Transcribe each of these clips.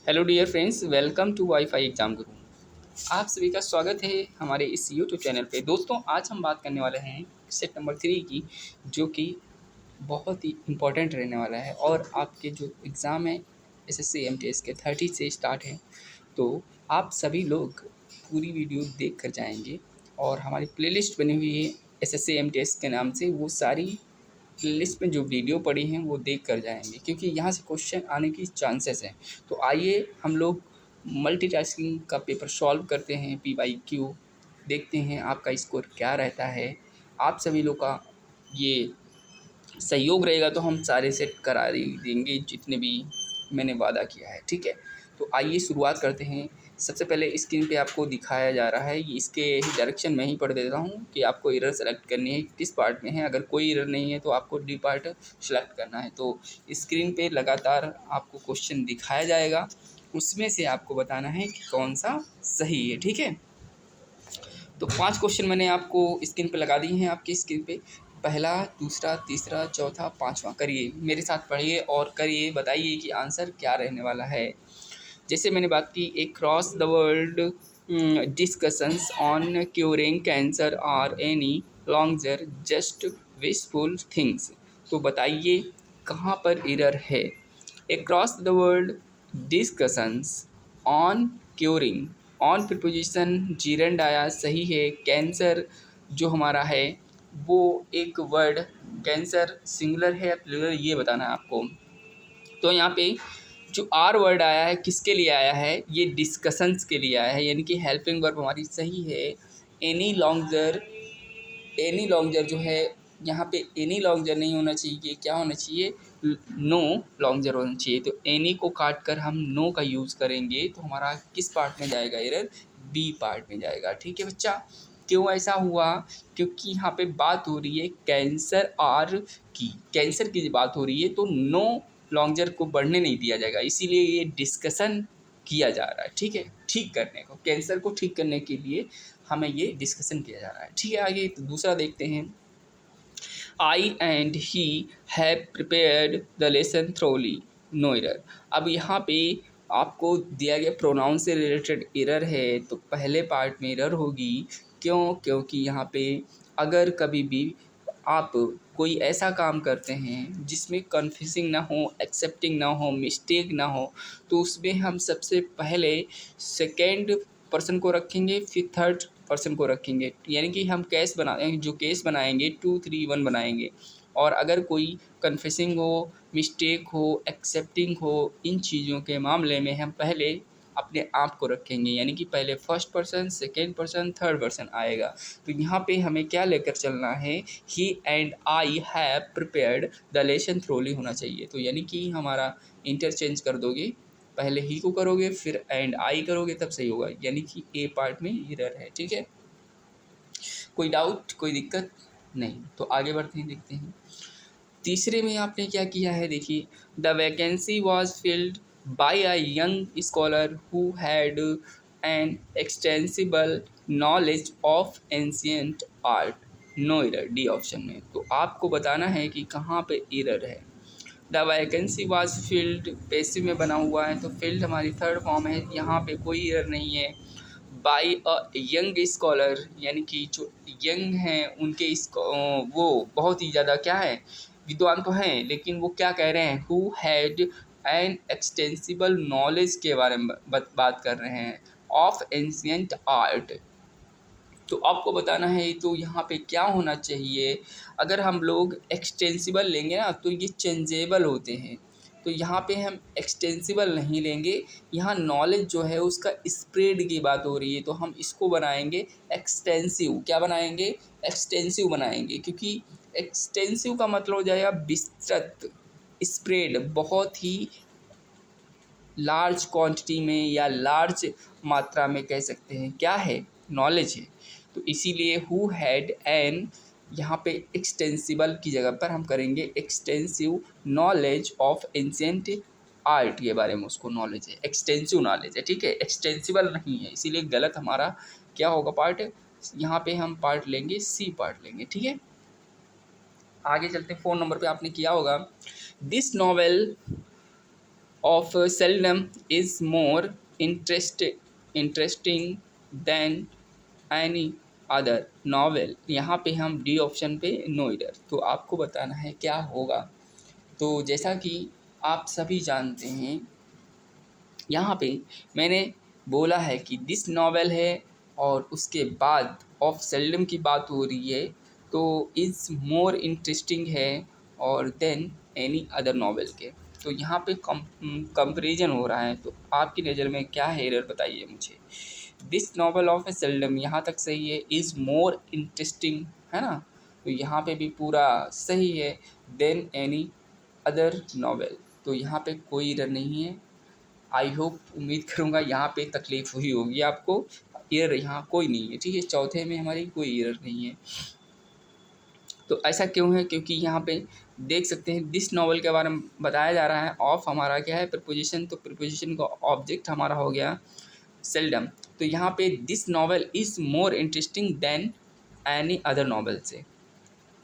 Hello dear friends, welcome to WiFi exam guru. आप सभी का स्वागत है हमारे इस यूट्यूब चैनल पे। दोस्तों, आज हम बात करने वाले हैं सेट नंबर 3 की, जो कि बहुत ही इम्पोर्टेंट रहने वाला है। और आपके जो एग्ज़ाम है एसएससी एमटीएस के 30 से स्टार्ट है, तो आप सभी लोग पूरी वीडियो देख कर जाएंगे। और हमारी प्लेलिस्ट बनी हुई है एसएससी एमटीएस के नाम से, वो सारी लिस्ट में जो वीडियो पड़ी हैं वो देख कर जाएंगे, क्योंकि यहाँ से क्वेश्चन आने की चांसेस हैं। तो आइए हम लोग मल्टीटास्किंग का पेपर सॉल्व करते हैं, PYQ देखते हैं आपका स्कोर क्या रहता है। आप सभी लोग का ये सहयोग रहेगा तो हम सारे सेट करा देंगे जितने भी मैंने वादा किया है, ठीक है। तो आइए शुरुआत करते हैं। सबसे पहले स्क्रीन पे आपको दिखाया जा रहा है, ये इसके ही डायरेक्शन में ही पढ़ देता हूँ कि आपको एरर सेलेक्ट करनी है, किस पार्ट में है। अगर कोई एरर नहीं है तो आपको डी पार्ट सेलेक्ट करना है। तो स्क्रीन पे लगातार आपको क्वेश्चन दिखाया जाएगा, उसमें से आपको बताना है कि कौन सा सही है, ठीक है। तो 5 क्वेश्चन मैंने आपको स्क्रीन पे लगा दिए हैं, आपकी स्क्रीन पे। पहला, दूसरा, तीसरा, चौथा, पाँचवा। करिए, मेरे साथ पढ़िए और करिए, बताइए कि आंसर क्या रहने वाला है। जैसे मैंने बात की, across the world discussions on curing cancer are any longer just wishful things. तो बताइए कहाँ पर एरर है। Across the world discussions on curing, on preposition gerund आया, सही है। कैंसर जो हमारा है वो एक वर्ड, कैंसर सिंगुलर है या प्लूरल, ये बताना है आपको। तो यहाँ पे जो आर वर्ड आया है किसके लिए आया है, ये डिस्कशंस के लिए आया है, यानी कि हेल्पिंग वर्ब हमारी सही है। एनी लॉन्गर, एनी लॉन्जर जो है यहाँ पे एनी लॉन्जर नहीं होना चाहिए, क्या होना चाहिए, नो लॉन्जर होना चाहिए। तो एनी को काट कर हम नो का यूज़ करेंगे तो हमारा किस पार्ट में जाएगा एरर, बी पार्ट में जाएगा, ठीक है बच्चा। क्यों ऐसा हुआ, क्योंकि यहाँ पे बात हो रही है कैंसर आर की, कैंसर की बात हो रही है, तो नो लॉन्जर को बढ़ने नहीं दिया जाएगा, इसीलिए ये डिस्कशन किया जा रहा है, ठीक है। ठीक करने को, कैंसर को ठीक करने के लिए हमें ये डिस्कशन किया जा रहा है, ठीक है। आगे तो दूसरा देखते हैं। I and he have prepared the lesson thoroughly, no error. अब यहाँ पे आपको दिया गया प्रोनाउन से रिलेटेड एरर है, तो पहले पार्ट में एरर होगी। क्यों, क्योंकि यहाँ पे अगर कभी भी आप कोई ऐसा काम करते हैं जिसमें कन्फ्यूजिंग ना हो, एक्सेप्टिंग ना हो, मिस्टेक ना हो, तो उसमें हम सबसे पहले सेकेंड पर्सन को रखेंगे, फिर थर्ड पर्सन को रखेंगे, यानी कि हम केस जो केस बनाएंगे 2 3 1 बनाएंगे। और अगर कोई कन्फेसिंग हो, मिस्टेक हो, एक्सेप्टिंग हो, इन चीज़ों के मामले में हम पहले अपने आप को रखेंगे, यानी कि पहले first person, second person, third person आएगा। तो यहाँ पे हमें क्या लेकर चलना है, he and I have prepared the lesson thoroughly होना चाहिए। तो यानी कि हमारा इंटरचेंज कर दोगे, पहले ही को करोगे फिर एंड आई करोगे तब सही होगा, यानी कि ए पार्ट में एरर है, ठीक है। कोई डाउट, कोई दिक्कत नहीं, तो आगे बढ़ते हैं, देखते हैं। तीसरे में आपने क्या किया है, देखिए, the vacancy was filled by a young scholar who had an extensible knowledge of ancient art, no error, D option में। तो आपको बताना है कि कहाँ पे एरर है। The vacancy was field passive में बना हुआ है, तो फिल्ड हमारी थर्ड फॉर्म है, यहाँ पे कोई एरर नहीं है। बाय अ यंग स्कॉलर, यानी कि जो यंग हैं उनके वो बहुत ही ज़्यादा क्या है, विद्वान तो हैं, लेकिन वो क्या कह रहे हैं, who had an extensible knowledge के बारे में बात कर रहे हैं, ऑफ एंशियंट आर्ट। तो आपको बताना है तो यहाँ पे क्या होना चाहिए। अगर हम लोग एक्सटेंसिबल लेंगे ना तो ये चेंजेबल होते हैं, तो यहाँ पे हम एक्सटेंसिबल नहीं लेंगे। यहाँ नॉलेज जो है उसका स्प्रेड की बात हो रही है, तो हम इसको बनाएंगे एक्सटेंसिव। क्या बनाएंगे, एक्सटेंसिव बनाएंगे, क्योंकि एक्सटेंसिव का मतलब हो जाएगा विस्तृत, स्प्रेड बहुत ही लार्ज क्वांटिटी में या लार्ज मात्रा में कह सकते हैं, क्या है, नॉलेज है। तो इसीलिए हु हैड एन, यहाँ पे एक्सटेंसिबल की जगह पर हम करेंगे extensive knowledge of ancient art के बारे में, उसको नॉलेज है, एक्सटेंसिव नॉलेज है, ठीक है, एक्सटेंसिबल नहीं है, इसीलिए गलत हमारा क्या होगा पार्ट। यहाँ पे हम पार्ट लेंगे, सी पार्ट लेंगे, ठीक है। आगे चलते हैं, 4 नंबर पे आपने किया होगा, this novel of seldom is more interesting than any other novel. यहाँ पे हम डी ऑप्शन पे नो इडर। तो आपको बताना है क्या होगा। तो जैसा कि आप सभी जानते हैं, यहाँ पे मैंने बोला है कि दिस नॉवेल है और उसके बाद ऑफ सेल्डम की बात हो रही है, तो इज़ मोर इंटरेस्टिंग है और देन एनी अदर नॉवेल के। तो यहाँ पे कंपेरिजन हो रहा है। तो आपकी नज़र में क्या है एरर, बताइए मुझे। This novel of A seldom यहाँ तक सही है, इज़ मोर इंटरेस्टिंग है ना, तो यहाँ पे भी पूरा सही है। देन एनी अदर नॉवेल, तो यहाँ पे कोई एरर नहीं है। आई होप, उम्मीद करूँगा यहाँ पे तकलीफ़ हुई होगी आपको। एरर यहाँ कोई नहीं है, ठीक है। चौथे में हमारी कोई एरर नहीं है। तो ऐसा क्यों है, क्योंकि यहाँ पे देख सकते हैं दिस नॉवल के बारे में बताया जा रहा है। ऑफ हमारा क्या है, प्रीपोजिशन, तो प्रीपोजिशन का ऑब्जेक्ट हमारा हो गया सेल्डम। तो यहाँ पे this novel is more interesting than any other novel से,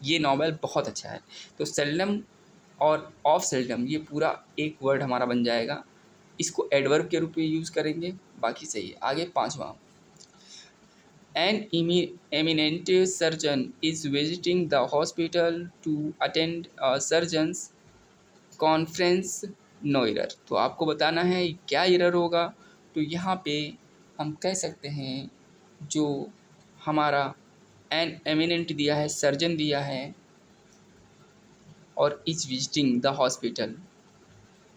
ये नॉवल बहुत अच्छा है। तो सेल्डम और ऑफ सेल्डम ये पूरा एक वर्ड हमारा बन जाएगा। इसको एडवर्ब के रूप में यूज़ करेंगे, बाकी सही है। आगे पाँचवा, an eminent surgeon is visiting the hospital to attend a surgeons conference, no error. तो आपको बताना है क्या एरर होगा। तो यहाँ पे हम कह सकते हैं जो हमारा एन एमिनेंट दिया है, सर्जन दिया है और इज विजिटिंग द हॉस्पिटल।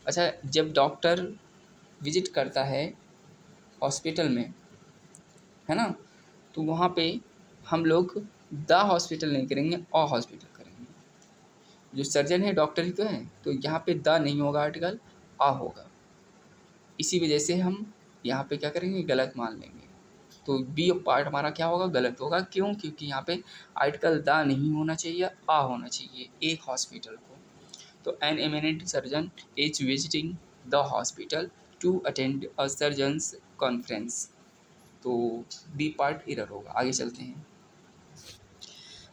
अच्छा, जब डॉक्टर विजिट करता है हॉस्पिटल में, है ना, तो वहाँ पे हम लोग द हॉस्पिटल नहीं करेंगे, अ हॉस्पिटल करेंगे। जो सर्जन है डॉक्टर ही तो है, तो यहाँ पे द नहीं होगा, आर्टिकल आ होगा। इसी वजह से हम यहाँ पे क्या करेंगे, गलत मान लेंगे। तो बी पार्ट हमारा क्या होगा, गलत होगा। क्यों, क्योंकि यहाँ पे आर्टिकल द नहीं होना चाहिए, आ होना चाहिए एक हॉस्पिटल को। तो an eminent surgeon is visiting the hospital to attend a surgeons conference. तो बी पार्ट एरर होगा। आगे चलते हैं।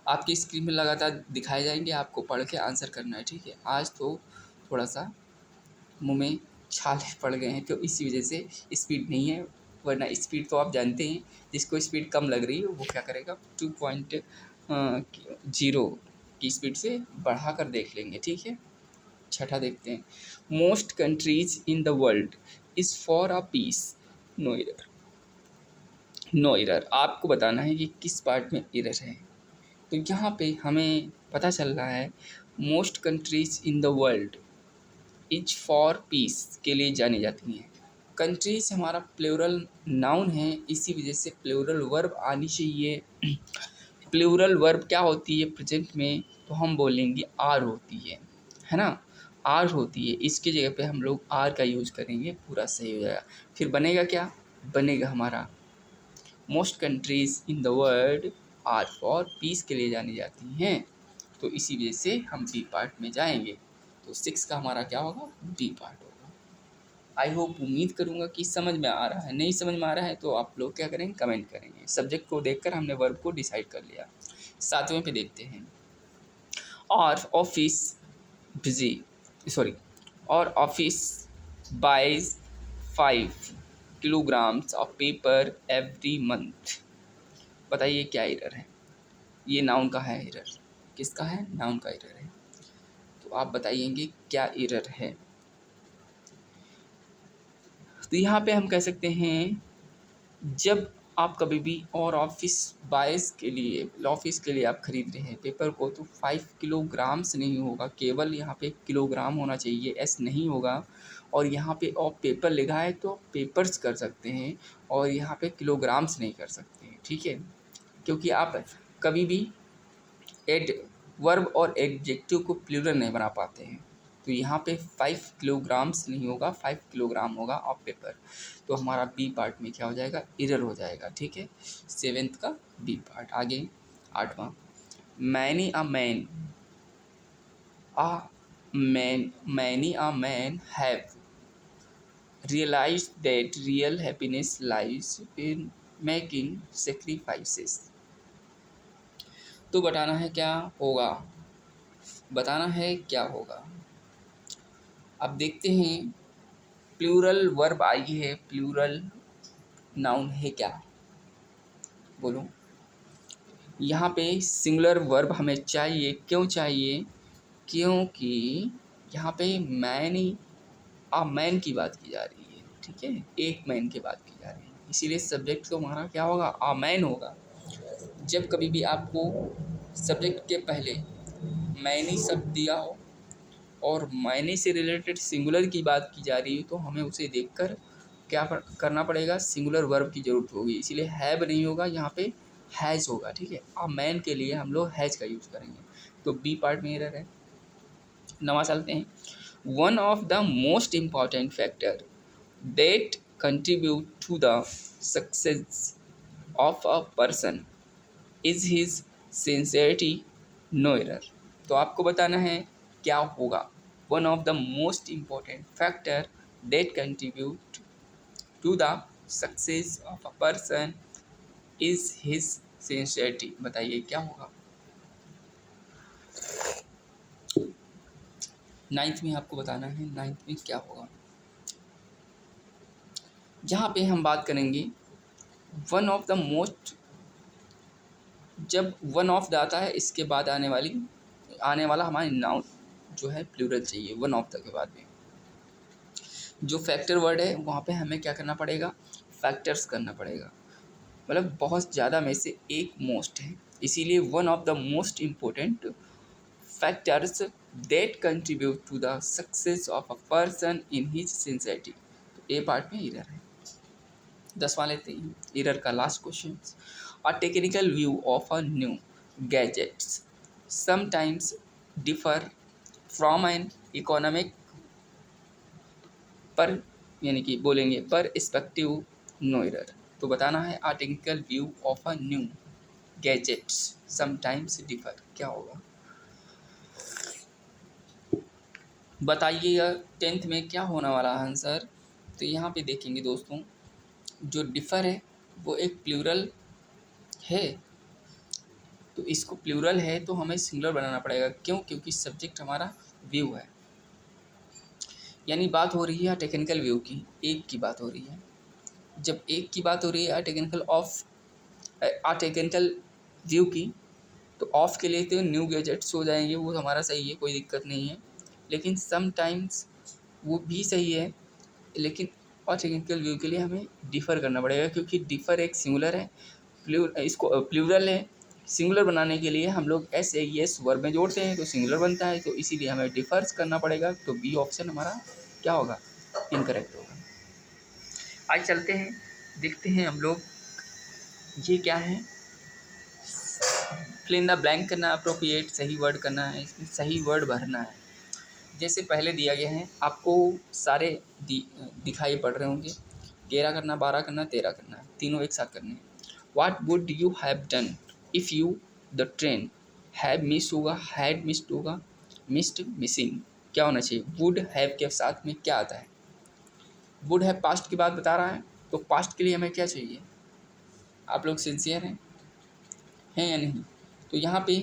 आपकी स्क्रीन में लगातार दिखाए जाएंगे, आपको पढ़ के आंसर करना है, ठीक है। आज तो थोड़ा सा मुंह में छाले पड़ गए हैं, तो इसी वजह से स्पीड नहीं है, वरना स्पीड तो आप जानते हैं, जिसको स्पीड कम लग रही है वो क्या करेगा, 2.0 की स्पीड से बढ़ा कर देख लेंगे, ठीक है। छठा देखते हैं, most countries in the world is for a peace, no error. No error, आपको बताना है कि किस पार्ट में एरर है। तो यहाँ पे हमें पता चल रहा है most countries in the world is for peace के लिए जानी जाती हैं। कंट्रीज हमारा प्लूरल नाउन है, इसी वजह से प्लूरल वर्ब आनी चाहिए। प्लूरल वर्ब क्या होती है प्रेजेंट में, तो हम बोलेंगे आर होती है ना, आर होती है। इसकी जगह पे हम लोग आर का यूज़ करेंगे, पूरा सही हो जाएगा। फिर बनेगा क्या, बनेगा हमारा most countries in the world are for peace के लिए जानी जाती हैं। तो इसी वजह से हम बी पार्ट में जाएंगे। तो 6 का हमारा क्या होगा, बी पार्ट होगा। आई होप, उम्मीद करूँगा कि समझ में आ रहा है। नहीं समझ में आ रहा है तो आप लोग क्या करेंगे, कमेंट करेंगे। सब्जेक्ट को देखकर हमने वर्ब को डिसाइड कर लिया। 7वें पे देखते हैं, और ऑफिस बिजी, सॉरी, और office buys 5 kilograms of paper every month. बताइए क्या एरर है। ये नाउन का है एरर, किसका है, नाउन का एरर है। तो आप बताइएंगे क्या एरर है। तो यहाँ पे हम कह सकते हैं, जब आप कभी भी और ऑफिस के लिए आप खरीद रहे हैं पेपर को, तो 5 किलोग्राम्स नहीं होगा, केवल यहाँ पे किलोग्राम होना चाहिए, एस नहीं होगा। और यहाँ पे आप पेपर लिखा है तो पेपर्स कर सकते हैं, और यहाँ पे किलोग्राम्स नहीं कर सकते हैं, ठीक है। क्योंकि आप कभी भी एड वर्ब और एडजेक्टिव को प्लूरल नहीं बना पाते हैं। तो यहाँ पे 5 किलोग्राम्स नहीं होगा, 5 किलोग्राम होगा ऑफ पेपर। तो हमारा बी पार्ट में क्या हो जाएगा, एरर हो जाएगा, ठीक है। 7th का बी पार्ट। आगे 8वां, many a man many a man have realised that real happiness lies in making sacrifices. तो बताना है क्या होगा, बताना है क्या होगा। अब देखते हैं प्लूरल वर्ब आई है, प्लूरल नाउन है क्या? बोलो। यहाँ पे सिंगुलर वर्ब हमें चाहिए, क्यों चाहिए? क्योंकि यहाँ पे मैन आ मैन की बात की जा रही है, ठीक है, एक मैन की बात की जा रही है, इसीलिए सब्जेक्ट तो हमारा क्या होगा? आ मैन होगा। जब कभी भी आपको सब्जेक्ट के पहले मैनी शब्द दिया हो और मैनी से रिलेटेड सिंगुलर की बात की जा रही है तो हमें उसे देखकर क्या करना पड़ेगा? सिंगुलर वर्ब की जरूरत होगी, इसीलिए हैव नहीं होगा, यहाँ पे हैज़ होगा, ठीक है। अब मैन के लिए हम लोग हैज़ का यूज़ करेंगे, तो बी पार्ट में एरर है। नवा चलते हैं। One of the most important factor that contribute to the success of a person is his sincerity, no error. तो आपको बताना है क्या होगा। One of the most important factor that contribute to the success of a person is his sincerity, बताइए क्या होगा। Ninth में आपको बताना है, नाइन्थ में क्या होगा। जहाँ पे हम बात करेंगे वन ऑफ द मोस्ट, जब वन ऑफ द आता है इसके बाद आने वाला हमारे नाउन जो है प्लूरल चाहिए वन ऑफ द के बाद में। जो फैक्टर वर्ड है वहाँ पे हमें क्या करना पड़ेगा? फैक्टर्स करना पड़ेगा, मतलब बहुत ज़्यादा में से एक मोस्ट है, इसीलिए one of the most important factors that contribute to the success of a person in his sincerity. तो ए पार्ट में एरर है। 10वां लेते हैं, एरर का last question. A technical view of a new gadgets sometimes differ from an economic पर, यानी कि बोलेंगे पर पर्सपेक्टिव, नो एरर। तो बताना है a technical view of a new gadgets sometimes differ, क्या होगा? बताइएगा 10th में क्या होने वाला आंसर। तो यहाँ पे देखेंगे दोस्तों, जो डिफ़र है वो एक प्लूरल है, तो इसको प्लूरल है तो हमें सिंगुलर बनाना पड़ेगा, क्यों? क्योंकि सब्जेक्ट हमारा व्यू है, यानी बात हो रही है टेक्निकल व्यू की, एक की बात हो रही है। जब एक की बात हो रही है टेक्निकल व्यू की, तो ऑफ के लिए तो न्यू गैजेट्स हो जाएंगे, वो हमारा सही है, कोई दिक्कत नहीं है। लेकिन समटाइम्स वो भी सही है, लेकिन और टेक्निकल व्यू के लिए हमें डिफ़र करना पड़ेगा, क्योंकि डिफ़र एक सिंगुलर है, इसको प्लूरल है। सिंगुलर बनाने के लिए हम लोग एस ए एस वर्ब में जोड़ते हैं तो सिंगुलर बनता है, तो इसीलिए हमें डिफ़र्स करना पड़ेगा। तो बी ऑप्शन हमारा क्या होगा? इनकरेक्ट होगा। आज चलते हैं, देखते हैं हम लोग ये क्या है। फिल इन द ब्लैंक करना, अप्रोप्रिएट सही वर्ड करना है, इसमें सही वर्ड भरना है। जैसे पहले दिया गया है, आपको सारे दिखाई पड़ रहे होंगे। 11 करना, 12 करना, 13 करना, तीनों एक साथ करने हैं। What would you have done if you the train have missed होगा, had missed होगा, missed missing, क्या होना चाहिए? would have के साथ में क्या आता है? would have पास्ट की बात बता रहा है, तो पास्ट के लिए हमें क्या चाहिए? आप लोग सिंसियर हैं या नहीं? तो यहाँ पे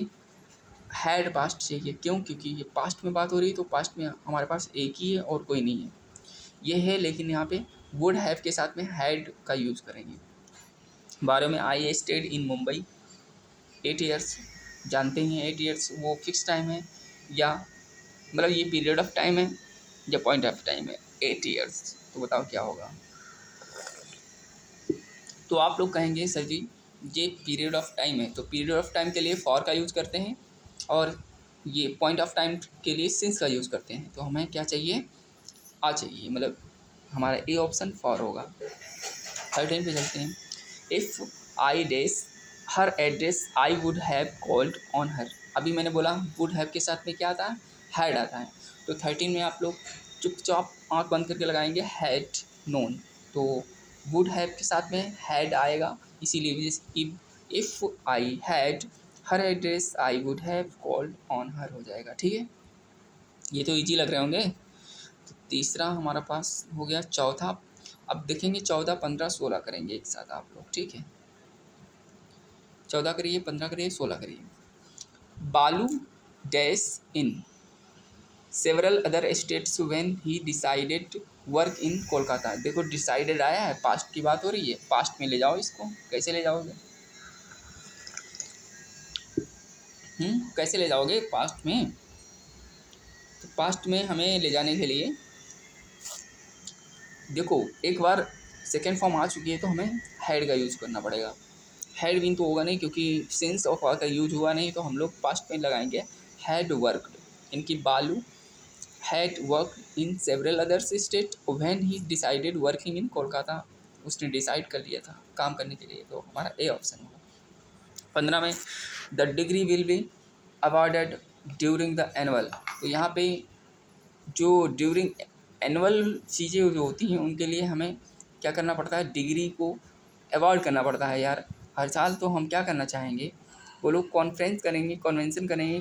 हैड पास्ट चाहिए, क्यों? क्योंकि ये पास्ट में बात हो रही है, तो पास्ट में हमारे पास एक ही है और कोई नहीं है, ये है। लेकिन यहाँ पे वुड हैव के साथ में हैड का यूज़ करेंगे। 12 में I stayed in Mumbai 8 years, जानते हैं 8 ईयर्स वो फिक्स टाइम है, या मतलब ये पीरियड ऑफ टाइम है या पॉइंट ऑफ टाइम है 8 ईयर्स। तो बताओ क्या होगा? तो आप लोग कहेंगे सर जी ये पीरियड ऑफ टाइम है, तो पीरियड ऑफ टाइम के लिए फॉर का यूज़ करते हैं, और ये पॉइंट ऑफ टाइम के लिए सिंस का यूज़ करते हैं। तो हमें क्या चाहिए? आ चाहिए, मतलब हमारा ए ऑप्शन फॉर होगा। 13 पे चलते हैं। If I does her address I would have called on her. अभी मैंने बोला वुड हैव के साथ में क्या आता है? हैड आता है। तो 13 में आप लोग चुपचाप आँख बंद करके लगाएंगे हैड नोन, तो वुड हैव के साथ में हैड आएगा, इसीलिए if I had her address I would have called on हर हो जाएगा, ठीक है। ये तो ईजी लग रहे होंगे। तो तीसरा हमारा पास हो गया। चौथा, अब देखेंगे 14, 15, 16 करेंगे एक साथ आप लोग, ठीक है। 14 करिए, 15 करिए, 16 करिए। बालू dash in several other states when he decided work in Kolkata. देखो डिसाइडेड आया है, पास्ट की बात हो रही है, पास्ट में ले जाओ इसको। कैसे ले जाओगे? कैसे ले जाओगे पास्ट में? तो पास्ट में हमें ले जाने के लिए देखो एक बार सेकेंड फॉर्म आ चुकी है तो हमें हैड का यूज़ करना पड़ेगा। हैड बीन तो होगा नहीं, क्योंकि सिंस ऑफ का यूज हुआ नहीं, तो हम लोग पास्ट में लगाएंगे हैड वर्कड। इनकी बालू had work in several others state when he decided working in Kolkata. उसने डिसाइड कर लिया था काम करने के लिए, तो हमारा ए ऑप्शन होगा। 15 में the degree will be awarded during the annual. तो यहाँ पे जो ड्यूरिंग एनुअल चीज़ें जो होती हैं उनके लिए हमें क्या करना पड़ता है, डिग्री को अवॉर्ड करना पड़ता है यार हर साल। तो हम क्या करना चाहेंगे, वो लोग कॉन्फ्रेंस करेंगे, कन्वेंशन करेंगे,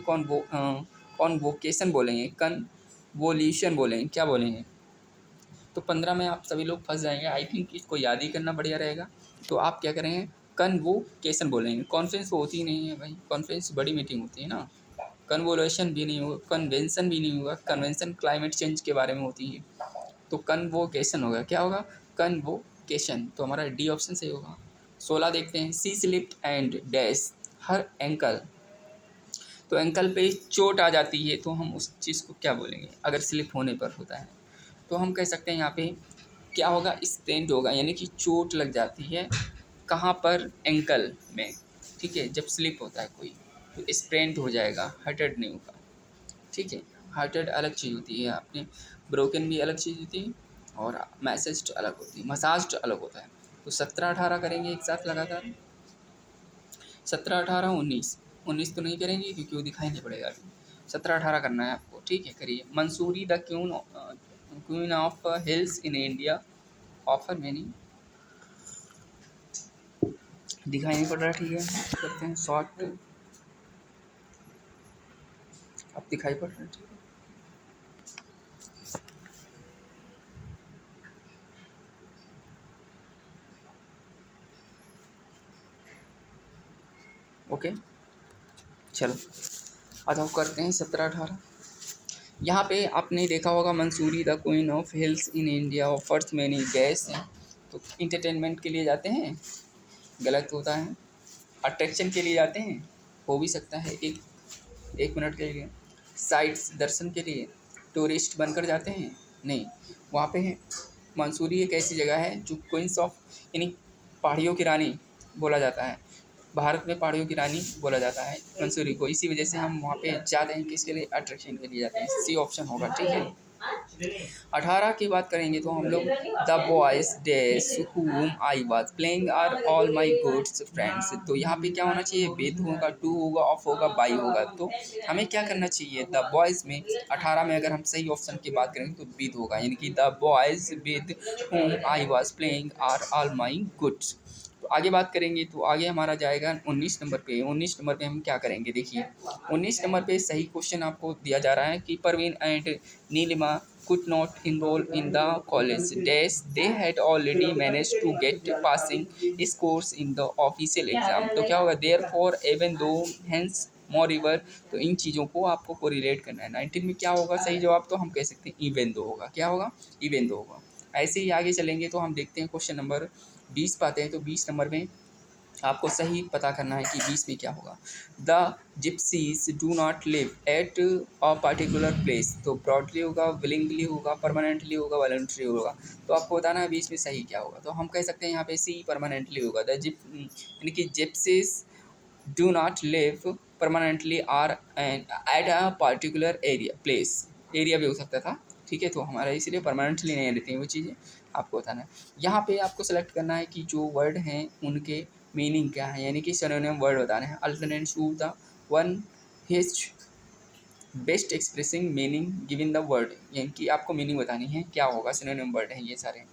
कॉन्वोकेशन बोलेंगे, कन्वोल्यूशन बोलेंगे, क्या बोलेंगे। तो 15 में आप सभी लोग फंस जाएंगे। आई थिंक इसको याद ही करना बढ़िया रहेगा। तो आप क्या करेंगे, कन्वोकेशन बोलेंगे। कॉन्फ्रेंस तो होती ही नहीं है भाई, कॉन्फ्रेंस बड़ी मीटिंग होती है ना। कन्वोल्यूशन भी नहीं होगा, कन्वेंशन भी नहीं होगा। कन्वेंशन क्लाइमेट चेंज के बारे में होती है, तो कन्वोकेशन होगा। क्या होगा, कन्वोकेशन। तो हमारा डी ऑप्शन सही होगा। 16 देखते हैं, she slipped and dash her ankle. तो एंकल पे चोट आ जाती है, तो हम उस चीज़ को क्या बोलेंगे अगर स्लिप होने पर होता है। तो हम कह सकते हैं यहाँ पे क्या होगा, स्टेंट होगा, यानी कि चोट लग जाती है कहाँ पर, एंकल में। ठीक है, जब स्लिप होता है कोई तो स्प्रेंट हो जाएगा, हर्टेड नहीं होगा। ठीक है, हर्टेड अलग चीज़ होती है, आपने ब्रोकन भी अलग चीज़ होती है, और मैसेज्ड अलग होती है, मसाज्ड अलग होता है। तो 17-18 करेंगे एक साथ लगातार। 17-18-19, 19 तो नहीं करेंगे क्योंकि वो दिखाई नहीं पड़ेगा अभी। 17-18 करना है आपको। ठीक है, करिए। Mussoorie the queen of hills in India offer many, दिखाई नहीं पड़ रहा। ठीक है, करते हैं शॉर्ट। अब दिखाई पड़ रहा है। ठीक है, ओके चलो आ जाओ, करते हैं 17-18। यहाँ पे आपने देखा होगा, Mussoorie the queen of hills in India offers many gas. तो इंटरटेनमेंट के लिए जाते हैं, गलत होता है। अट्रैक्शन के लिए जाते हैं, हो भी सकता है, एक मिनट के लिए। साइट्स, दर्शन के लिए। टूरिस्ट बनकर जाते हैं, नहीं। वहाँ पे है मंसूरी एक ऐसी जगह है जो क्वींस ऑफ यानी पहाड़ियों की रानी बोला जाता है। भारत में पहाड़ियों की रानी बोला जाता है मंसूरी को, इसी वजह से हम वहाँ पे जाते हैं। किसके लिए, अट्रैक्शन के लिए जाते हैं। सी ऑप्शन होगा। ठीक है, 18 की बात करेंगे तो हम लोग the boys days whom I was playing are all my goods friends. तो यहाँ पे क्या होना चाहिए, विद होगा, टू होगा, ऑफ होगा, बाई होगा। तो हमें क्या करना चाहिए, द बॉयज में 18 में अगर हम सही ऑप्शन की बात करेंगे तो विद होगा, यानी कि the boys with whom I was playing are all my goods. तो आगे बात करेंगे तो आगे हमारा जाएगा 19 नंबर पे। 19 नंबर पे हम क्या करेंगे, देखिए 19 नंबर पे सही क्वेश्चन आपको दिया जा रहा है कि Parveen and Neelima could not enroll in the college dash they had already managed to get passing scores in the official exam। तो क्या होगा, therefore even though hence moreover। तो इन चीज़ों को आपको कोरिलेट करना है। 19 में क्या होगा सही जवाब, तो हम कह सकते हैं इवन दो होगा। क्या होगा, इवन दो होगा। ऐसे ही आगे चलेंगे तो हम देखते हैं क्वेश्चन नंबर 20 पाते हैं। तो 20 नंबर में आपको सही पता करना है कि 20 में क्या होगा। The gypsies do not live at a particular place. तो ब्रॉडली होगा, विलिंगली होगा, परमानेंटली होगा, वॉलंटरी होगा। तो आपको बताना है 20 में सही क्या होगा। तो हम कह सकते हैं यहाँ पे सी परमानेंटली होगा। द जिप यानी कि gypsies do not live permanently are at a particular area place, area भी हो सकता था। ठीक है, तो हमारा इसलिए परमानेंटली नहीं रहती हैं वो चीज़ें, आपको बताना है। यहाँ पे आपको सेलेक्ट करना है कि जो वर्ड हैं उनके मीनिंग क्या है, यानी कि सिनोनिम वर्ड बताने हैं। Alternate to the one his best expressing meaning given the word, यानी कि आपको मीनिंग बतानी है क्या होगा। सिनोनिम वर्ड है ये सारे।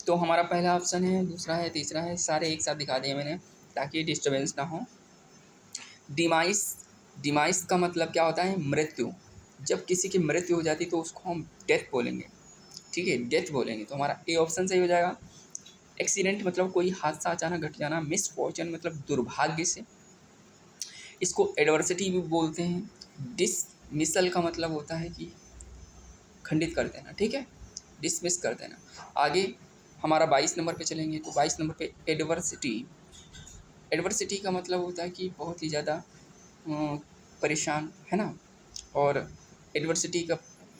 तो हमारा पहला ऑप्शन है, दूसरा है, तीसरा है, सारे एक साथ दिखा दिए मैंने ताकि डिस्टर्बेंस ना हो। डिमाइस, डिमाइस का मतलब क्या होता है, मृत्यु। जब किसी की मृत्यु हो जाती तो उसको हम डेथ बोलेंगे। ठीक है, डेथ बोलेंगे। तो हमारा ए ऑप्शन सही हो जाएगा। एक्सीडेंट मतलब कोई हादसा अचानक घट जाना। मिसफॉर्चून मतलब दुर्भाग्य से, इसको एडवर्सिटी भी बोलते हैं। डिसमिसल का मतलब होता है कि खंडित कर देना, ठीक है, डिसमिस कर देना। आगे हमारा 22 नंबर पे चलेंगे, तो 22 नंबर पे एडवर्सिटी। एडवर्सिटी का मतलब होता है कि बहुत ही ज़्यादा परेशान, है ना। और एडवर्सिटी का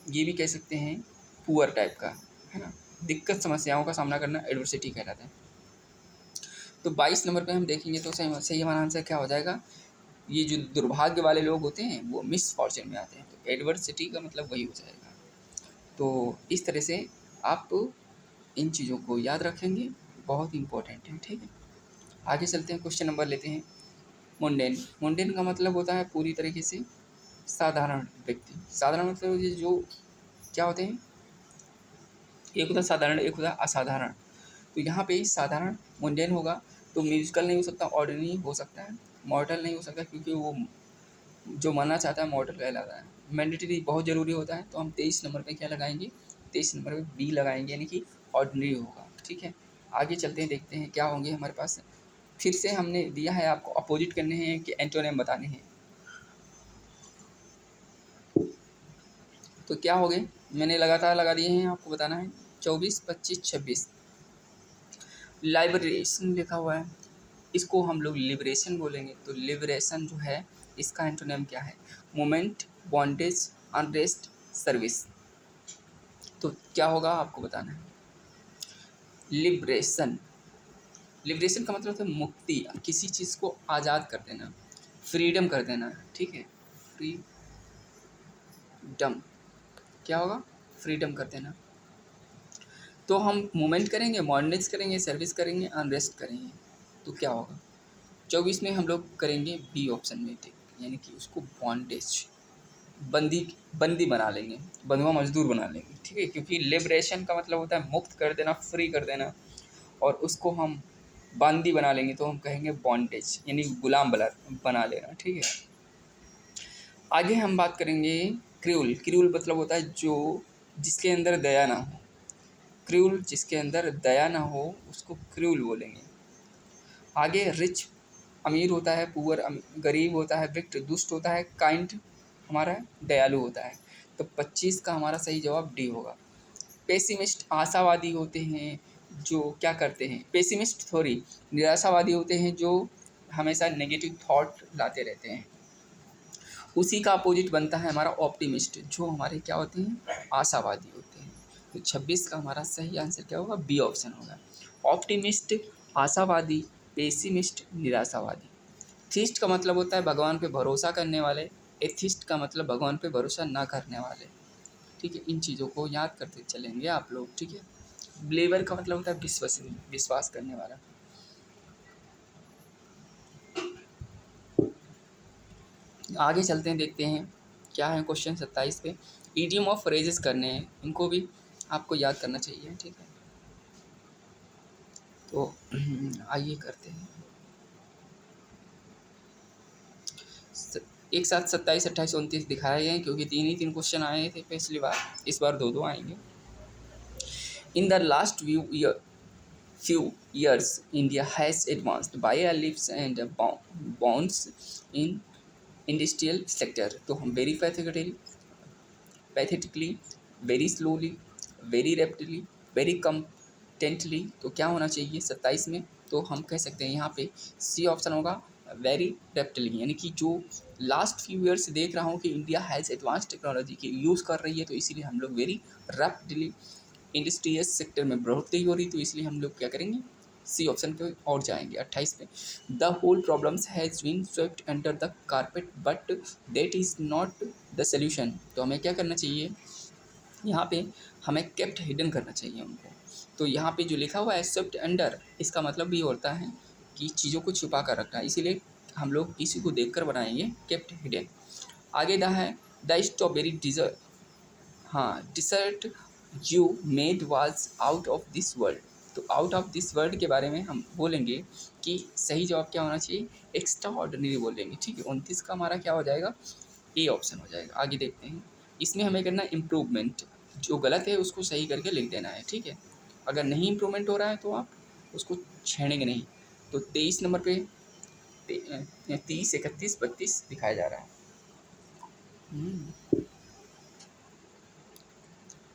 ये भी कह सकते हैं पुअर टाइप का, है ना, दिक्कत समस्याओं का सामना करना एडवर्सिटी कहलाता है। तो 22 नंबर पे हम देखेंगे तो सही सही हमारा आंसर क्या हो जाएगा, ये जो दुर्भाग्य वाले लोग होते हैं वो मिस फॉर्चून में आते हैं, तो एडवर्सिटी का मतलब वही हो जाएगा। तो इस तरह से आप इन चीज़ों को याद रखेंगे, बहुत इंपॉर्टेंट है, ठीक है। आगे चलते हैं, क्वेश्चन नंबर लेते हैं। मुंडेन। मुंडेन का मतलब होता है पूरी तरीके से साधारण व्यक्ति। साधारण मतलब ये जो क्या होते हैं, एक होता है साधारण, एक होता है असाधारण। तो यहाँ पे साधारण मुंडेन होगा तो म्यूजिकल नहीं हो सकता, ऑर्डिनरी हो सकता है, मॉर्टल नहीं हो सकता, क्योंकि वो जो मानना चाहता है मॉर्टल कहलाता है। मैंडेटरी बहुत ज़रूरी होता है, तो हम 23 नंबर पे क्या लगाएंगे, 23 नंबर पे बी लगाएंगे, यानी कि ऑर्डिनरी होगा, ठीक है। आगे चलते हैं, देखते हैं क्या होंगे हमारे पास। फिर से हमने दिया है आपको अपोजिट करने हैं कि एंटोनिम बताने हैं, तो क्या हो गए, मैंने लगातार लगा दिए हैं, आपको बताना है। 24, 25, 26 लाइबरेशन लिखा हुआ है, इसको हम लोग लिबरेशन बोलेंगे। तो लिबरेशन जो है इसका एंटोनिम क्या है, मोमेंट, बॉन्डेज, अनरेस्ट, सर्विस। तो क्या होगा आपको बताना है। लिबरेशन, लिबरेशन का मतलब होता है मुक्ति, किसी चीज़ को आज़ाद कर देना, फ्रीडम कर देना, ठीक है, फ्रीडम, क्या होगा, फ्रीडम कर देना। तो हम मूवमेंट करेंगे, मॉडर्नाइज करेंगे, सर्विस करेंगे, अनरेस्ट करेंगे, तो क्या होगा। 24 में हम लोग करेंगे बी ऑप्शन में टिक, यानी कि उसको बॉन्डेज, बंदी, बंदी बना लेंगे, बंधुआ मजदूर बना लेंगे, ठीक है, क्योंकि लिबरेशन का मतलब होता है मुक्त कर देना, फ्री कर देना, और उसको हम बंदी बना लेंगे तो हम कहेंगे बॉन्डेज, यानी गुलाम बना लेना, ठीक है। आगे हम बात करेंगे क्रूल। क्रूल मतलब होता है जो जिसके अंदर दया ना हो, क्रूल जिसके अंदर दया ना हो उसको क्रूल बोलेंगे। आगे रिच अमीर होता है, पुअर गरीब होता है, विक्ट दुष्ट होता है, काइंड हमारा दयालु होता है। तो 25 का हमारा सही जवाब डी होगा। पेसिमिस्ट आशावादी होते हैं जो क्या करते हैं, पेसिमिस्ट सॉरी निराशावादी होते हैं जो हमेशा नेगेटिव थॉट लाते रहते हैं। उसी का अपोजिट बनता है हमारा ऑप्टिमिस्ट, जो हमारे क्या होते हैं, आशावादी होते हैं। तो 26 का हमारा सही आंसर क्या होगा, बी ऑप्शन होगा। ऑप्टिमिस्ट, आशावादी, पेसिमिस्ट, निराशावादी। थीस्ट का मतलब होता है भगवान पे भरोसा करने वाले, एथिस्ट का मतलब भगवान पे भरोसा ना करने वाले, ठीक है। इन चीज़ों को याद करते चलेंगे आप लोग, ठीक है। बिलीवर का मतलब होता है विश्वसनीय, विश्वास करने वाला। आगे चलते हैं, देखते हैं क्या है क्वेश्चन 27 पे। ईडियम ऑफ फ्रेजेस करने हैं, इनको भी आपको याद करना चाहिए, ठीक है। तो आइए करते हैं, एक साथ 27, 28, 29 दिखाए गए हैं, क्योंकि 3 ही 3 क्वेश्चन आए थे पिछली बार, इस बार 2 आएंगे। In the last few years, India has advanced by a leaps and bounds in industrial sector. तो हम very pathetically, very slowly, very rapidly, very competently, तो क्या होना चाहिए 27 में, तो हम कह सकते हैं यहाँ पे सी ऑप्शन होगा, वेरी रैपिडली, यानी कि जो लास्ट फ्यू ईयर्स से देख रहा हूँ कि इंडिया हैज़ एडवांस टेक्नोलॉजी की यूज़ कर रही है, तो इसीलिए हम लोग वेरी रैपिडली इंडस्ट्रियस सेक्टर में बढ़ोतरी हो रही, तो इसलिए हम लोग क्या करेंगे, सी ऑप्शन पे और जाएंगे 28 पे। The whole problems has been swept under the carpet but that is not the solution. तो हमें क्या करना चाहिए, यहाँ पे हमें केप्ट हिडन करना चाहिए उनको। तो यहाँ पे जो लिखा हुआ है स्वेप्ट अंडर, इसका मतलब भी होता है कि चीज़ों को छुपा कर रखना, इसीलिए हम लोग इसी को देख कर बनाएंगे केप्ट हिडन। आगे द है द स्ट्रॉबेरी डिजर्ट, हाँ dessert you made was out of this world. तो आउट ऑफ दिस वर्ल्ड के बारे में हम बोलेंगे कि सही जवाब क्या होना चाहिए, एक्स्ट्रा ऑर्डिनरी बोलेंगे, ठीक है। 29 का हमारा क्या हो जाएगा, ए ऑप्शन हो जाएगा। आगे देखते हैं, इसमें हमें करना इम्प्रूवमेंट, जो गलत है उसको सही करके लिख देना है, ठीक है। अगर नहीं इम्प्रूवमेंट हो रहा है तो आप उसको छेड़ेंगे नहीं। तो 23 नंबर पे 30, 31, 32 दिखाया जा रहा है।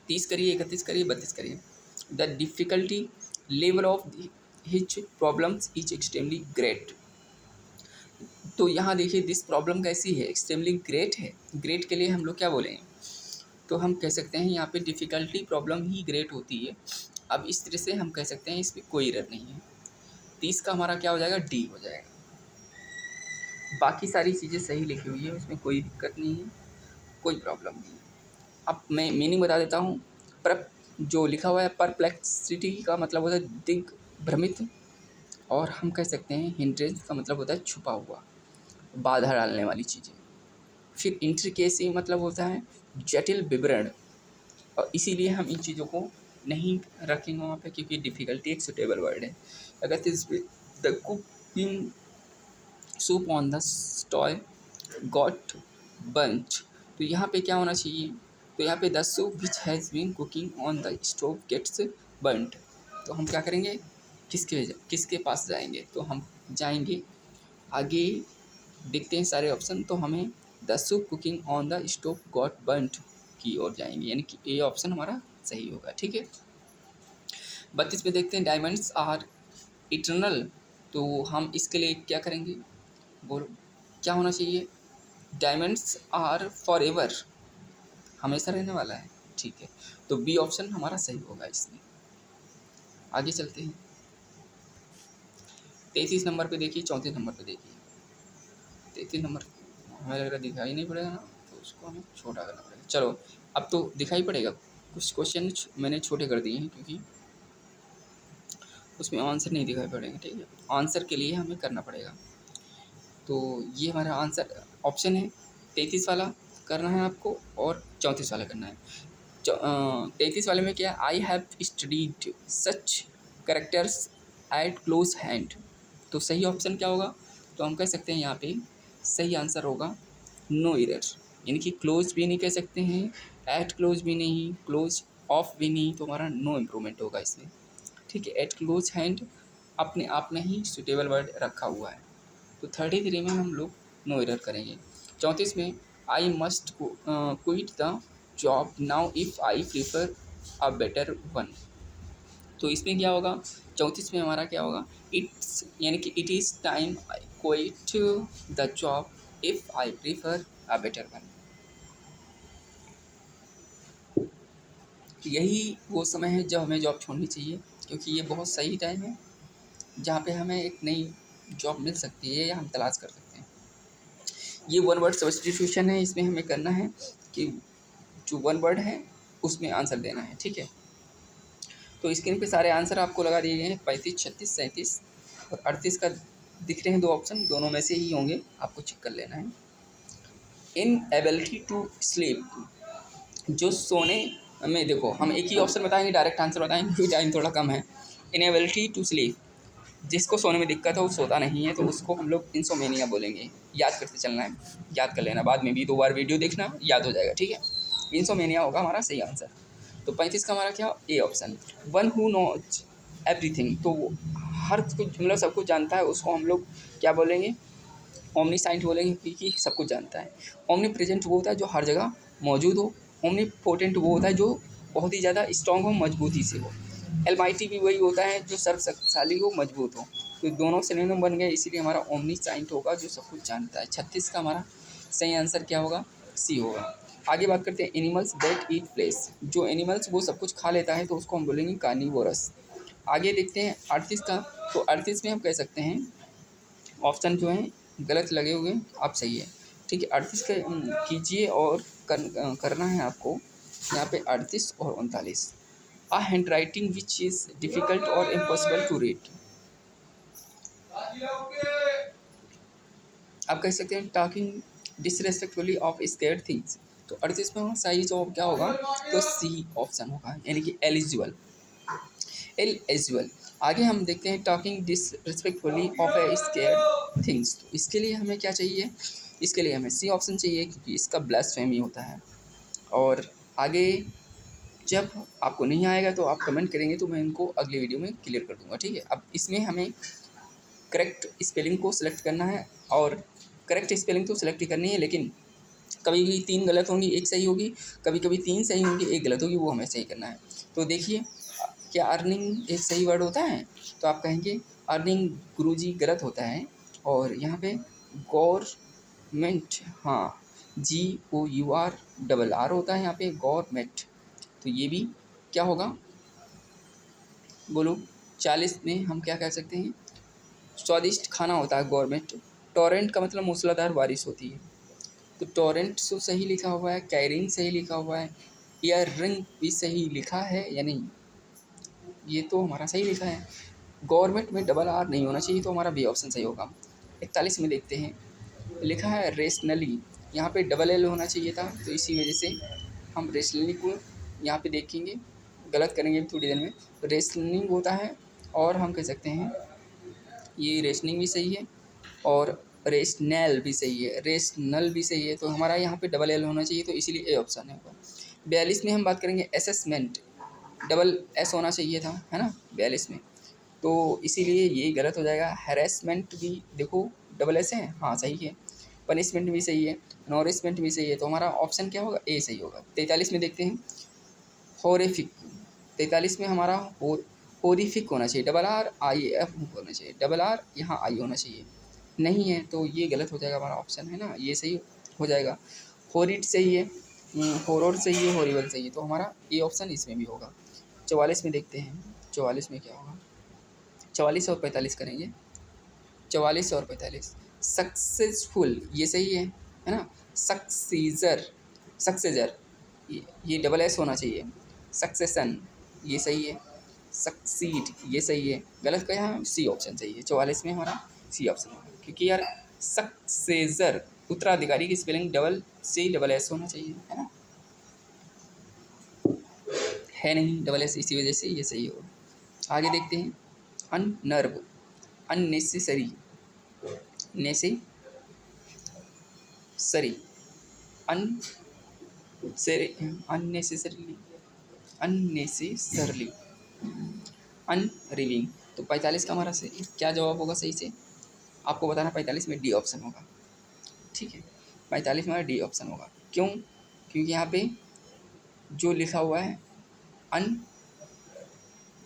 30 करिए, 31 करिए, 32 करिए। The difficulty level of hitch problems is extremely great. तो यहाँ देखिए दिस प्रॉब्लम कैसी है, एक्सट्रीमली ग्रेट है। ग्रेट के लिए हम लोग क्या बोलेंगे, तो हम कह सकते हैं यहाँ पे डिफ़िकल्टी प्रॉब्लम ही ग्रेट होती है। अब इस तरह से हम कह सकते हैं, इसमें कोई एरर नहीं है। 30 का हमारा क्या हो जाएगा, डी हो जाएगा। बाकी सारी चीज़ें सही लिखी हुई है, उसमें कोई दिक्कत नहीं है, कोई प्रॉब्लम नहीं है। अब मैं मीनिंग बता देता हूँ। पर जो लिखा हुआ है परप्लेक्सिटी का मतलब होता है दिग्भ्रमित, और हम कह सकते हैं हिंड्रेंस का मतलब होता है छुपा हुआ, बाधा डालने वाली चीज़ें। फिर इंट्रिकेसी मतलब होता है जटिल विवरण, और इसीलिए हम इन चीज़ों को नहीं रखेंगे वहाँ पे, क्योंकि डिफ़िकल्टी एक सुटेबल वर्ड है। अगर this the cooking soup on the stall got bunch, तो यहाँ पे क्या होना चाहिए, तो यहाँ पे the soup which has been cooking on the stove gets burnt. तो हम क्या करेंगे, किसके पास जाएंगे, तो हम जाएंगे आगे, देखते हैं सारे ऑप्शन, तो हमें the soup cooking on the stove got burnt की ओर जाएंगे, यानी कि ये ऑप्शन हमारा सही होगा। ठीक है, 32 में देखते हैं डायमंड्स आर इटर्नल। तो हम इसके लिए क्या करेंगे, बोलो क्या होना चाहिए, डायमंड्स आर फॉर एवर, हमेशा रहने वाला है। ठीक है, तो बी ऑप्शन हमारा सही होगा इसमें। आगे चलते हैं, 33 नंबर पे देखिए, 34 नंबर पे देखिए। 33 नंबर हमें लग रहा दिखाई नहीं पड़ेगा ना, तो उसको हमें छोटा करना पड़ेगा। चलो अब तो दिखाई पड़ेगा। कुछ क्वेश्चन मैंने छोटे कर दिए हैं क्योंकि उसमें आंसर नहीं दिखाई पड़ेंगे। ठीक है, आंसर के लिए हमें करना पड़ेगा। तो ये हमारा आंसर ऑप्शन है 33 वाला करना है आपको, और 34 वाला करना है। 33 वाले में क्या है, I have studied such characters eight close hand. तो सही ऑप्शन क्या होगा, तो हम कह सकते हैं यहाँ पे सही आंसर होगा नो एरर, यानी कि क्लोज भी नहीं कह सकते हैं, एट क्लोज भी नहीं, क्लोज ऑफ भी नहीं, तो हमारा नो इम्प्रूवमेंट होगा इसमें। ठीक है, एट क्लोज हैंड अपने आप में ही सुटेबल वर्ड रखा हुआ है। तो 33 में हम लोग नो एरर करेंगे। 34 में I must quit the job now if I prefer a better one. तो इसमें क्या होगा, 34 में हमारा क्या होगा, इट्स यानी कि it is time I quit the job if I prefer a better one. यही वो समय है जब हमें जॉब छोड़नी चाहिए, क्योंकि ये बहुत सही टाइम है जहाँ पे हमें एक नई जॉब मिल सकती है या हम तलाश कर सकते हैं। ये वन वर्ड सब्स्टिट्यूशन है, इसमें हमें करना है कि जो वन वर्ड है उसमें आंसर देना है। ठीक है, तो स्क्रीन पे सारे आंसर आपको लगा दिए गए हैं, 35, 36, 37 और 38 का दिख रहे हैं दो ऑप्शन, दोनों में से ही होंगे, आपको चेक कर लेना है। इन एबिलिटी टू स्लीप, जो सोने में, देखो हम एक ही ऑप्शन बताएंगे, डायरेक्ट आंसर बताएंगे क्योंकि टाइम थोड़ा कम है। इन एबिलिटी टू स्लीप, जिसको सोने में दिक्कत है वो सोता नहीं है, तो उसको हम लोग इंसोमेनिया बोलेंगे। याद करते चलना है, याद कर लेना, बाद में भी 2 बार वीडियो देखना, याद हो जाएगा। ठीक है, इंसोमेनिया होगा हमारा सही आंसर। तो 35 का हमारा क्या, A option. One who knows everything, तो वो हर कुछ मतलब सब कुछ जानता है, उसको हम लोग क्या बोलेंगे, ओमनीसाइंट बोलेंगे, क्योंकि सब कुछ जानता है। ओमनी प्रेजेंट वो होता है जो हर जगह मौजूद हो। ओमनी पोटेंट वो होता है जो बहुत ही ज़्यादा स्ट्रॉन्ग हो, मजबूती से हो। एलमाइटी भी वही होता है जो सर्वशक्तिशाली हो, मजबूत हो। तो दोनों सिनोनिम बन गए, इसीलिए हमारा ओमनीसाइंट होगा जो सब कुछ जानता है। 36 का हमारा सही आंसर क्या होगा, सी होगा। आगे बात करते हैं एनिमल्स दैट ईट फ्लेश, जो एनिमल्स वो सब कुछ खा लेता है तो उसको हम बोलेंगे कार्निवोरस। आगे देखते हैं 38 का, तो 38 में हम कह सकते हैं ऑप्शन जो हैं गलत लगे हुए हैं, आप सही है। ठीक है, 38 का कीजिए, और करना है आपको यहाँ पे 38 और 39। A hand writing which is difficult और इम्पॉसिबल टू रीड, आप कह सकते हैं talking disrespectfully of scared things. तो 38 में हमारा सही जवाब क्या होगा, तो सी ऑप्शन होगा, यानी कि एलिजिबल, एलिजिबल। आगे हम देखते हैं talking disrespectfully of A scared things. तो इसके लिए हमें क्या चाहिए, इसके लिए हमें सी ऑप्शन चाहिए, क्योंकि इसका ब्लास्फेमी होता है। और आगे जब आपको नहीं आएगा तो आप कमेंट करेंगे, तो मैं इनको अगले वीडियो में क्लियर कर दूंगा। ठीक है, अब इसमें हमें करेक्ट स्पेलिंग को सिलेक्ट करना है, और करेक्ट स्पेलिंग तो सिलेक्ट ही करनी है, लेकिन कभी भी 3 गलत होंगी, 1 सही होगी, कभी कभी 3 सही होंगी, 1 गलत होगी, वो हमें सही करना है। तो देखिए, क्या अर्निंग एक सही वर्ड होता है? तो आप कहेंगे अर्निंग गुरुजी गलत होता है, और यहाँ पे गवर्नमेंट, हाँ, GOUR होता है यहाँ पे, गवर्नमेंट। तो ये भी क्या होगा, बोलो। 40 में हम क्या कह सकते हैं? स्वादिष्ट खाना होता है गवर्नमेंट। टॉरेंट का मतलब मूसलाधार बारिश होती है, तो टॉरेंट तो सही लिखा हुआ है, कैरिंग सही लिखा हुआ है, ईयर रिंग भी सही लिखा है या नहीं? ये तो हमारा सही लिखा है। गवर्नमेंट में डबल आर नहीं होना चाहिए, तो हमारा बी ऑप्शन सही होगा। 41 में देखते हैं, लिखा है रेशनली, यहाँ पे डबल एल होना चाहिए था, तो इसी वजह से हम रेशनली को यहाँ पे देखेंगे, गलत करेंगे थोड़ी देर में। रेशनिंग होता है, और हम कह सकते हैं ये रेशनिंग भी सही है, और रेशनल भी सही है, रेशनल भी सही है, तो हमारा यहाँ पे डबल एल होना चाहिए, तो इसीलिए ए ऑप्शन है। 42 में हम बात करेंगे असेसमेंट, डबल एस होना चाहिए था, है ना, 42 में, तो इसीलिए ये गलत हो जाएगा। हैरेसमेंट भी देखो डबल एस है, हाँ सही है। पनिशमेंट भी सही है, नॉरिशमेंट भी सही है, तो हमारा ऑप्शन क्या होगा? ए सही होगा। 43 में देखते हैं, हॉरिफिक। 43 में हमारा हॉरिफिक होना चाहिए, डबल आर आई एफ होना चाहिए, डबल आर यहाँ आई होना चाहिए, नहीं है, तो ये गलत हो जाएगा हमारा ऑप्शन, है ना, ये सही हो जाएगा। हॉरिड सही है, हॉरर सही है, हॉरिबल सही है, तो हमारा ये ऑप्शन इसमें भी होगा। 44 में देखते हैं, 44 में क्या होगा? 44 और 45 करेंगे, 44 और 45। सक्सेसफुल ये सही है ना। सक्सीजर, सक्सेजर, ये डबल एस होना चाहिए। सक्सेसन ये सही है। सक्सीड ये सही है। गलत का यहाँ सी ऑप्शन सही है। 44 में हमारा सी ऑप्शन होगा, क्योंकि यार सक्सेजर उत्तराधिकारी की spelling double C double S होना चाहिए, है ना, है नहीं डबल एस, इसी वजह से ये सही होगा। आगे देखते हैं, अननर्व, अननेसेसरी, नेसेसरी, अननेसेसरली, अननेसेसरली, अनरिविंग। तो 45 का हमारा सही क्या जवाब होगा? सही से आपको बताना, 45 में डी ऑप्शन होगा, ठीक है, 45 में हमारा डी ऑप्शन होगा। क्यों? क्योंकि यहाँ पे जो लिखा हुआ है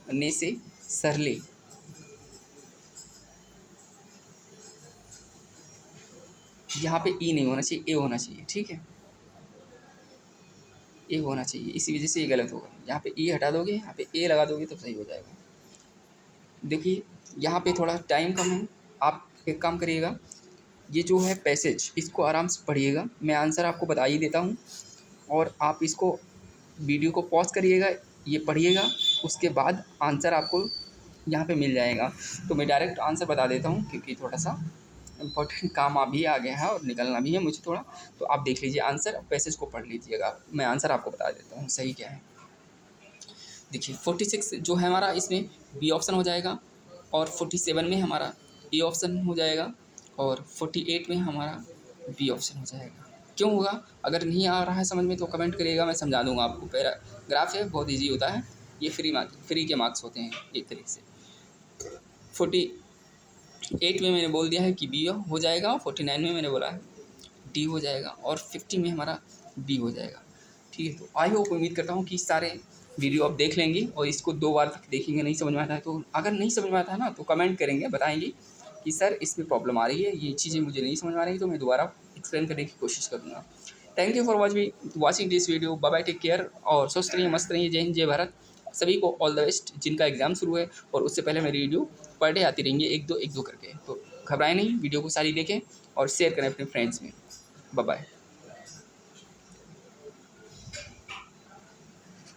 अननेसेसरली, यहाँ पे ई नहीं होना चाहिए, ए होना चाहिए, ठीक है, ए होना चाहिए, इसी वजह से ये गलत होगा। यहाँ पे ई हटा दोगे, यहाँ पे ए लगा दोगे तो सही हो जाएगा। देखिए यहाँ पे थोड़ा टाइम कम है, आप एक काम करिएगा, ये जो है पैसेज इसको आराम से पढ़िएगा, मैं आंसर आपको बता ही देता हूँ, और आप इसको वीडियो को पॉज करिएगा, ये पढ़िएगा, उसके बाद आंसर आपको यहाँ पे मिल जाएगा। तो मैं डायरेक्ट आंसर बता देता हूँ, क्योंकि थोड़ा सा इम्पोर्टेंट काम अभी आ गया है और निकलना भी है मुझे थोड़ा, तो आप देख लीजिए आंसर, पैसेज को पढ़ लीजिएगा, मैं आंसर आपको बता देता हूँ सही क्या है। देखिए 46 जो है हमारा, इसमें बी ऑप्शन हो जाएगा, और 47 में हमारा ए ऑप्शन हो जाएगा, और 48 में हमारा बी ऑप्शन हो जाएगा। क्यों होगा? अगर नहीं आ रहा है समझ में तो कमेंट करिएगा, मैं समझा दूंगा आपको। पैराग्राफ है, बहुत इजी होता है, ये फ्री के मार्क्स होते हैं एक तरीके से। 48 में मैंने बोल दिया है कि बी हो जाएगा, 49 में मैंने बोला है डी हो जाएगा, और 50 में हमारा बी हो जाएगा, ठीक है। तो आई होप, उम्मीद करता हूँ कि सारे वीडियो आप देख लेंगे और इसको 2 बार तक देखेंगे। नहीं समझ में आता है तो, अगर नहीं समझ में आता है ना, तो कमेंट करेंगे, बताएंगे कि सर इसमें प्रॉब्लम आ रही है, ये चीज़ें मुझे नहीं समझ में आ रही, तो मैं दोबारा एक्सप्लेन करने की कोशिश करूँगा। Thank you for watching this video. Bye bye, take care, और स्वस्थ रहिए, मस्त रहिए। जय हिंद, जय भारत। सभी को ऑल द बेस्ट, जिनका एग्जाम शुरू है, और उससे पहले मेरी वीडियो पर डे आती रहेंगी, एक दो करके। तो घबराएं नहीं, वीडियो को सारी देखें और शेयर करें अपने फ्रेंड्स में। Bye bye.